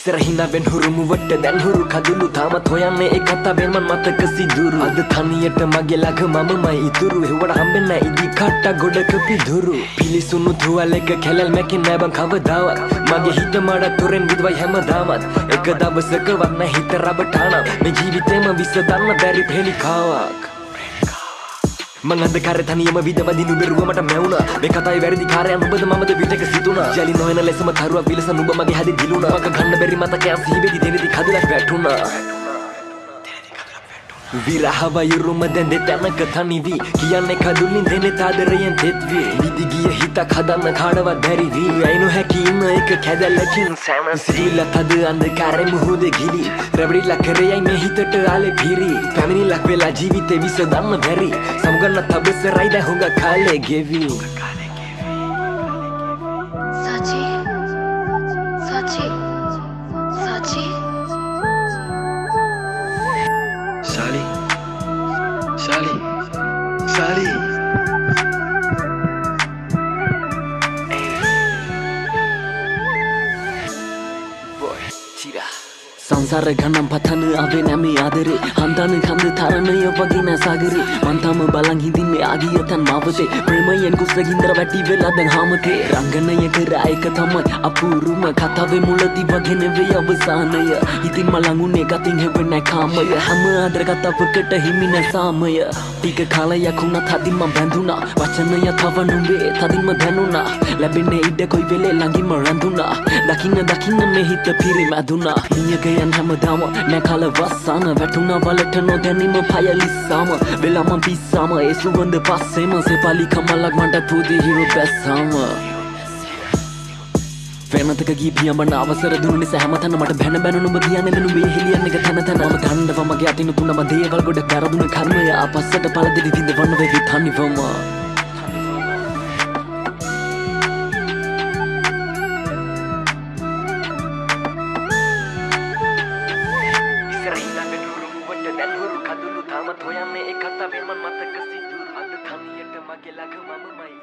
ඉස්සරහිනාවෙන් හුරුමුවට දැන් හුරු කඳුළු තාමත් හොයන්නේ ඒ කතාවෙන් මන් මතක සිදුරු අද තනියට මගේ ළඟ මමමයි ඉතුරු හෙවට හම්බෙන්න ඉදි කට්ට ගොඩක පිදුරු පිලිසුණු තුවාලයක කැලල් මැකෙන් නෑ බං කවදාවත් මගේ හිත මඩ තොරෙන් විදවයි හැමදාමත් එක දවසකවත් නෑ හිත රබටානම් මේ ජීවිතේම විසඳන්න බැරි පෙලිකාවක් මං අන්ධකාරේ තනියම විදවදිනු බැරුව මට මැවුණා මේ කතාවේ වැරදි කාර්යයන් ඔබද මමද විතක සිතුණා ජලි නොයන ලෙසම තරුවක් විලසන ඔබ මගේ හැදි දිලුණා මග ගන්න බැරි මතකයන් සිහිවෙදි දෙනෙදි කදලක් වැටුණා විරහවයුරුම දැන් දෙතැනක තනිවී කියන්නේ කඳුලින් දෙනෙත් ආදරයෙන් තෙත්වී විදි ගිය හිතක් හදන්න කාටවත් බැරි වී ඇයි නොහැකි ඉන්න එක කැදැල්ලකින් සිරිල්ලත් අද අන්ධකාරේ මුහුදේ ගිලි රැවටිලා කරේයි මේ හිතට ආලේ පිරි පැමිණිල්ලක් වෙලා ජීවිතේ විසඳන්න බැරි සමුගන්න තබසරයි දැන් හුඟ කාලේ ගෙවි Sally. Boy, Chira. සංසාර ගණන් පතන ආවේ නැමේ ආදරේ හන්දන කන්ද තරණය වගේ නැ සාගරේ මං තාම බලන් හිඳින්නේ ආගිය තන් මාවතේ ප්‍රේමයෙන් කුසගින්දර වැටි වෙලා දැන් හාමතේ රංගනය කරා එක තමයි අපූරුම කතාවේ මුලදී වගේ නෙවෙයි අවසානය ඉතින් මලඟුනේ ගතින් හෙවෙන්නේ කාමය හැම ආදර කතාවකට හිමි නැ සාමය ටික කාලයක් වුණත් හදින් මං බැඳුණා වචනය තව නුඹේ තදින්ම දැනුණා ලැබෙන්නේ ඉඩ කොයි වෙලේ ළඟින්ම රැඳුණා දකින්න මේ හිත පිරිමැදුණා නියක යන් හැමදාම නෑ කලවස්සාන වැටුණා වලට නොදැනීම පයලිස්සාම වෙලා මං පිස්සාම ඒ සුවඳ පස්සේම සෙපලි කමලක් මට පුදි හිරු බැස්සාම වෙනතක ගී පියඹන අවසර දුන්නු නිසා හැමතැන මට බැන බැන නුඹ කියන්නේ නුඹේ හෙලියන් එක තන තන මම දන්නව මගේ අතින් තුනම දේවල් ගොඩ පෙරදුන කර්මය ආපස්සට පළ දෙවි විඳවන්න වෙවි තනිවම තාමත් හොයන්නේ ඒ කතාවෙන් මන් මතක සිදුරු අද තනියට මගේ ළඟ මමමයි